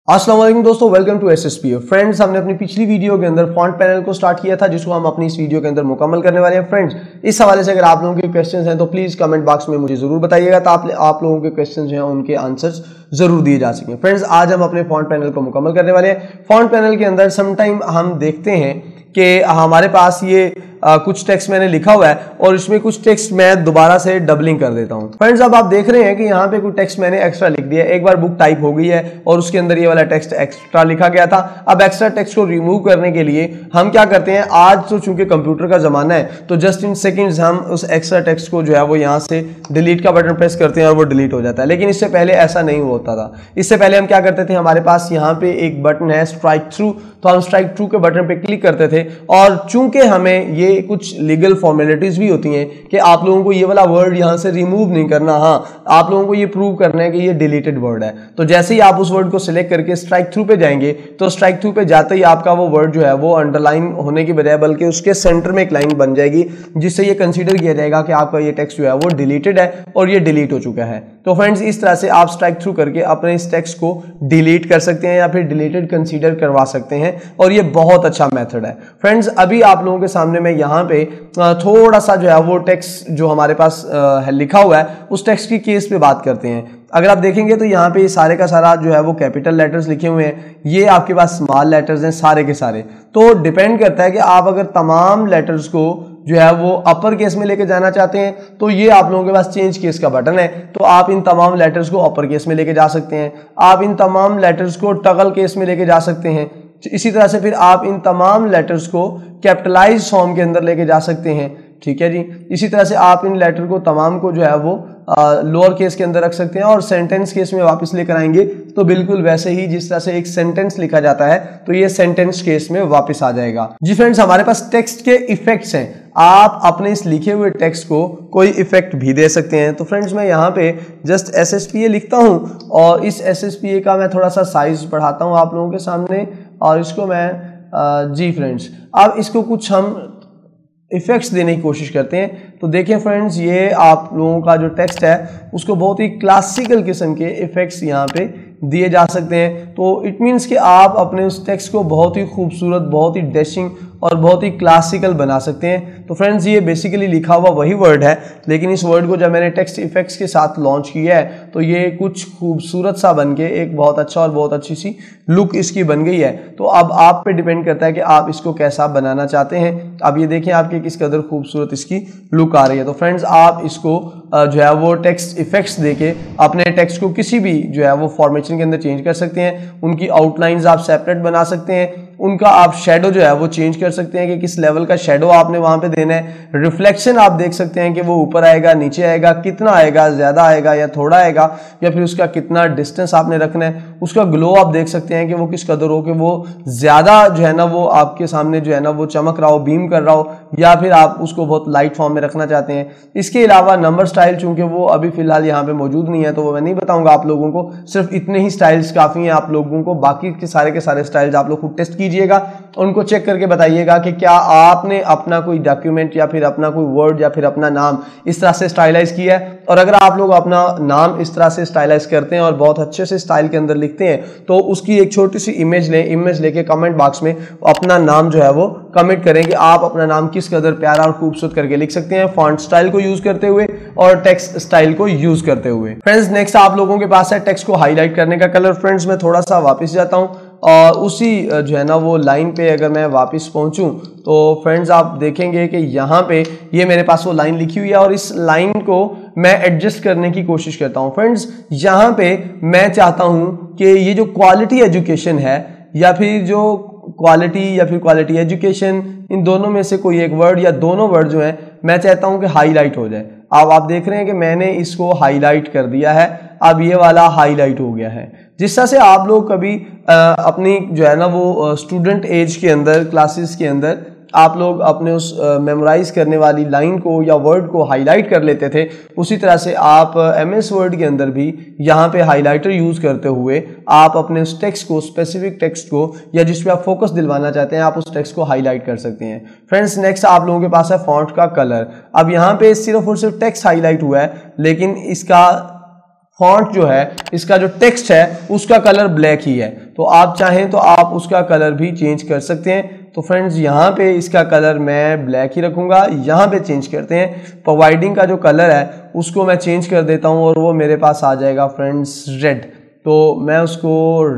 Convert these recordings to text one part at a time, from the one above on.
अस्सलाम वालेकुम दोस्तों, वेलकम टू SSPA। फ्रेंड्स, हमने अपनी पिछली वीडियो के अंदर फॉन्ट पैनल को स्टार्ट किया था, जिसको हम अपनी इस वीडियो के अंदर मुकम्मल करने वाले हैं। फ्रेंड्स, इस हवाले से अगर आप लोगों के क्वेश्चंस हैं तो प्लीज कमेंट बॉक्स में मुझे जरूर बताइएगा, तो आप लोगों के क्वेश्चंस जो हैं उनके आंसर्स जरूर दिए जा सकें। फ्रेंड्स, आज हम अपने फॉन्ट पैनल को मुकम्मल करने वाले हैं। फॉन्ट पैनल के अंदर समटाइम हम देखते हैं कि हमारे पास ये कुछ टेक्स्ट मैंने लिखा हुआ है और इसमें कुछ टेक्स्ट मैं दोबारा से डबलिंग कर देता हूं। फ्रेंड्स, अब आप देख रहे हैं कि यहाँ पे कुछ टेक्स्ट मैंने एक्स्ट्रा लिख दिया है। एक बार बुक टाइप हो गई है और उसके अंदर ये वाला टेक्स्ट एक्स्ट्रा लिखा गया था। अब एक्स्ट्रा टेक्स्ट को रिमूव करने के लिए हम क्या करते हैं, आज तो चूंकि कंप्यूटर का जमाना है तो जस्ट इन सेकेंड्स हम उस एक्स्ट्रा टेक्स्ट को जो है वो यहाँ से डिलीट का बटन प्रेस करते हैं और वो डिलीट हो जाता है। लेकिन इससे पहले ऐसा नहीं होता था। इससे पहले हम क्या करते थे, हमारे पास यहाँ पे एक बटन है स्ट्राइक थ्रू, तो हम स्ट्राइक थ्रू के बटन पे क्लिक करते थे और चूंकि हमें ये कुछ लीगल फॉर्मेलिटीज भी होती हैं कि आप लोगों को ये वाला वर्ड यहां से रिमूव नहीं करना, हाँ आप लोगों को ये प्रूव करना है कि ये डिलीटेड वर्ड है। तो जैसे ही आप उस वर्ड को सिलेक्ट करके स्ट्राइक थ्रू पे जाएंगे तो स्ट्राइक थ्रू पे जाते ही आपका वो वर्ड जो है वो अंडरलाइन होने की बजाय बल्कि उसके सेंटर में एक लाइन बन जाएगी, जिससे ये कंसीडर किया जाएगा कि आपका ये टेक्स्ट जो है वो डिलीटेड है और ये डिलीट हो चुका है। तो फ्रेंड्स, इस तरह से आप स्ट्राइक थ्रू करके अपने इस टेक्स्ट को डिलीट कर सकते हैं या फिर डिलीटेड कंसीडर करवा सकते हैं और ये बहुत अच्छा मेथड है। फ्रेंड्स, अभी आप लोगों के सामने मैं यहाँ पे थोड़ा सा जो है वो टेक्स्ट जो हमारे पास है लिखा हुआ है उस टेक्स्ट की केस पे बात करते हैं। अगर आप देखेंगे तो यहाँ पे सारे का सारा जो है वो कैपिटल लेटर्स लिखे हुए हैं, ये आपके पास स्मॉल लेटर्स हैं सारे के सारे। तो डिपेंड करता है कि आप अगर तमाम लेटर्स को जो है वो अपर केस में लेके जाना चाहते हैं तो ये आप लोगों के पास चेंज केस का बटन है, तो आप इन तमाम लेटर्स को अपर केस में लेके जा सकते हैं। आप इन तमाम लेटर्स को टगल केस में लेके जा सकते हैं। इसी तरह से फिर आप इन तमाम लेटर्स को कैपिटलाइज फॉर्म के अंदर लेके जा सकते हैं। ठीक है जी। इसी तरह से आप इन लेटर को तमाम को जो है वो लोअर केस के अंदर रख सकते हैं और सेंटेंस केस में वापस लेकर आएंगे तो बिल्कुल वैसे ही जिस तरह से एक सेंटेंस लिखा जाता है तो ये सेंटेंस केस में वापस आ जाएगा। जी फ्रेंड्स, हमारे पास टेक्स्ट के इफेक्ट्स हैं। आप अपने इस लिखे हुए टेक्स्ट को कोई इफेक्ट भी दे सकते हैं। तो फ्रेंड्स, मैं यहाँ पे जस्ट SSPA लिखता हूँ और इस SSPA का मैं थोड़ा सा साइज बढ़ाता हूँ आप लोगों के सामने और इसको मैं जी फ्रेंड्स, अब इसको कुछ हम इफेक्ट्स देने की कोशिश करते हैं। तो देखिए फ्रेंड्स, ये आप लोगों का जो टेक्स्ट है उसको बहुत ही क्लासिकल किस्म के इफेक्ट्स यहाँ पे दिए जा सकते हैं। तो इट मीन्स कि आप अपने उस टेक्स्ट को बहुत ही खूबसूरत, बहुत ही डैशिंग और बहुत ही क्लासिकल बना सकते हैं। तो फ्रेंड्स, ये बेसिकली लिखा हुआ वही वर्ड है, लेकिन इस वर्ड को जब मैंने टेक्स्ट इफेक्ट्स के साथ लॉन्च किया है तो ये कुछ खूबसूरत सा बन के एक बहुत अच्छा और बहुत अच्छी सी लुक इसकी बन गई है। तो अब आप पे डिपेंड करता है कि आप इसको कैसा बनाना चाहते हैं। अब ये देखें आपके किस कदर खूबसूरत इसकी लुक आ रही है। तो फ्रेंड्स, आप इसको जो है वो टेक्स्ट इफेक्ट्स देके अपने टेक्स्ट को किसी भी जो है वो फॉर्मेशन के अंदर चेंज कर सकते हैं। उनकी आउटलाइंस आप सेपरेट बना सकते हैं, उनका आप शेडो जो है वो चेंज कर सकते हैं कि किस लेवल का शेडो आपने वहां पे देना है। रिफ्लेक्शन आप देख सकते हैं कि वो ऊपर आएगा, नीचे आएगा, कितना आएगा, ज्यादा आएगा या थोड़ा आएगा, या फिर उसका कितना डिस्टेंस आपने रखना है। उसका ग्लो आप देख सकते हैं कि वो किस कदर हो, कि वो ज्यादा जो है ना वो आपके सामने जो है ना वो चमक रहा हो, बीम कर रहा हो, या फिर आप उसको बहुत लाइट फॉर्म में रखना चाहते हैं। इसके अलावा नंबर स्टाइल, चूंकि वो अभी फिलहाल यहाँ पे मौजूद नहीं है तो वो मैं नहीं बताऊंगा आप लोगों को, सिर्फ इतने ही स्टाइल्स काफी हैं आप लोगों को। बाकी के सारे स्टाइल्स आप लोग खुद टेस्ट कीजिएगा, उनको चेक करके बताइएगा कि क्या आपने अपना कोई डॉक्यूमेंट या फिर अपना कोई वर्ड या फिर अपना नाम इस तरह से स्टाइलाइज किया है। और अगर आप लोग अपना नाम इस तरह से स्टाइलाइज करते हैं और बहुत अच्छे से स्टाइल के अंदर लिखते हैं तो उसकी एक छोटी सी इमेज लेके कमेंट बॉक्स में अपना नाम जो है वो कमेंट करें कि आप अपना नाम किस कदर प्यारा और खूबसूरत करके लिख सकते हैं, फॉन्ट स्टाइल को यूज करते हुए और टेक्स्ट स्टाइल को यूज करते हुए। फ्रेंड्स, नेक्स्ट आप लोगों के पास है टेक्स्ट को हाईलाइट करने का कलर। फ्रेंड्स, मैं थोड़ा सा वापस जाता हूं और उसी जो है ना वो लाइन पे अगर मैं वापस पहुंचूं तो फ्रेंड्स आप देखेंगे कि यहाँ पे ये मेरे पास वो लाइन लिखी हुई है और इस लाइन को मैं एडजस्ट करने की कोशिश करता हूँ। फ्रेंड्स, यहाँ पे मैं चाहता हूँ कि ये जो क्वालिटी एजुकेशन है या फिर जो क्वालिटी एजुकेशन, इन दोनों में से कोई एक वर्ड या दोनों वर्ड जो है मैं चाहता हूं कि हाईलाइट हो जाए। अब आप देख रहे हैं कि मैंने इसको हाईलाइट कर दिया है, अब ये वाला हाईलाइट हो गया है। जिस तरह से आप लोग कभी अपनी जो है ना वो स्टूडेंट एज के अंदर, क्लासेस के अंदर आप लोग अपने उस मेमोराइज करने वाली लाइन को या वर्ड को हाईलाइट कर लेते थे, उसी तरह से आप MS वर्ड के अंदर भी यहाँ पे हाईलाइटर यूज करते हुए आप अपने उस टेक्स्ट को, स्पेसिफिक टेक्स्ट को या जिस पे आप फोकस दिलवाना चाहते हैं, आप उस टेक्स्ट को हाईलाइट कर सकते हैं। फ्रेंड्स, नेक्स्ट आप लोगों के पास है फॉन्ट का कलर। अब यहाँ पे सिर्फ और सिर्फ टेक्स्ट हाईलाइट हुआ है, लेकिन इसका फॉन्ट जो है, इसका जो टेक्स्ट है उसका कलर ब्लैक ही है, तो आप चाहें तो आप उसका कलर भी चेंज कर सकते हैं। तो फ्रेंड्स यहाँ पे इसका कलर मैं ब्लैक ही रखूंगा। यहाँ पे चेंज करते हैं, प्रोवाइडिंग का जो कलर है उसको मैं चेंज कर देता हूँ और वो मेरे पास आ जाएगा फ्रेंड्स रेड। तो मैं उसको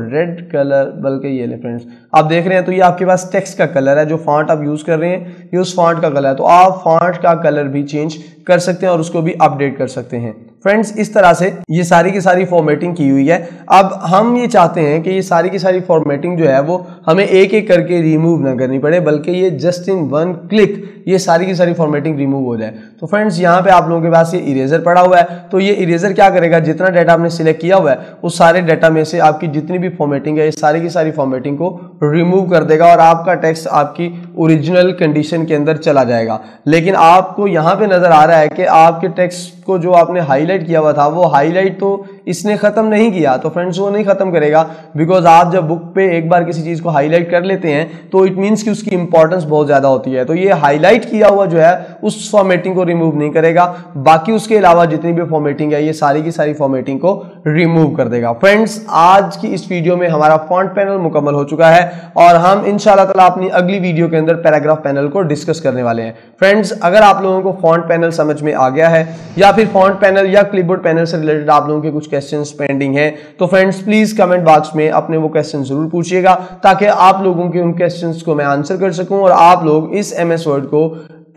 रेड कलर, बल्कि ये ले फ्रेंड्स आप देख रहे हैं, तो ये आपके पास टेक्स्ट का कलर है, जो फॉन्ट आप यूज कर रहे हैं ये उस फॉन्ट का कलर है। तो आप फॉन्ट का कलर भी चेंज कर सकते हैं और उसको भी अपडेट कर सकते हैं। फ्रेंड्स इस तरह से ये सारी की सारी फॉर्मेटिंग की हुई है। अब हम ये चाहते हैं कि ये सारी की सारी फॉर्मेटिंग जो है वो हमें एक एक करके रिमूव ना करनी पड़े, बल्कि ये जस्ट इन वन क्लिक ये सारी की सारी फॉर्मेटिंग रिमूव हो जाए। तो फ्रेंड्स यहाँ पे आप लोगों के पास ये इरेजर पड़ा हुआ है, तो ये इरेजर क्या करेगा, जितना डाटा आपने सिलेक्ट किया हुआ है उस सारे डाटा में से आपकी जितनी भी फॉर्मेटिंग है ये सारी की सारी फॉर्मेटिंग को रिमूव कर देगा और आपका टेक्स्ट आपकी ओरिजिनल कंडीशन के अंदर चला जाएगा। लेकिन आपको यहाँ पे नजर आ रहा है कि आपके टेक्स्ट को जो आपने हाईलाइट किया हुआ था वो हाईलाइट तो इसने खत्म नहीं किया। तो फ्रेंड्स वो नहीं खत्म करेगा, बिकॉज आप जब बुक पे एक बार किसी चीज को हाईलाइट कर लेते हैं तो इट मींस कि उसकी इंपॉर्टेंस बहुत ज्यादा होती है। तो ये हाईलाइट किया हुआ जो है उस फॉर्मेटिंग को रिमूव नहीं करेगा, बाकी उसके अलावा जितनी भी फॉर्मेटिंग है ये सारी की सारी फॉर्मेटिंग को रिमूव कर देगा। फ्रेंड्स आज की इस वीडियो में हमारा फॉन्ट पैनल मुकम्मल हो चुका है और हम इंशाल्लाह ताला अपनी अगली वीडियो के अंदर पैराग्राफ पैनल को डिस्कस करने वाले हैं। फ्रेंड्स अगर आप लोगों को फॉन्ट पैनल समझ में आ गया है या फिर फॉन्ट पैनल या क्लिपबोर्ड पैनल से रिलेटेड आप लोगों के कुछ क्वेश्चंस पेंडिंग हैं, तो फ्रेंड्स प्लीज कमेंट बॉक्स में अपने वो क्वेश्चन जरूर पूछिएगा ताकि आप लोगों के उन क्वेश्चंस को मैं आंसर कर सकूं और आप लोग इस MS वर्ड को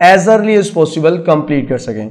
as early as possible complete कर सकें।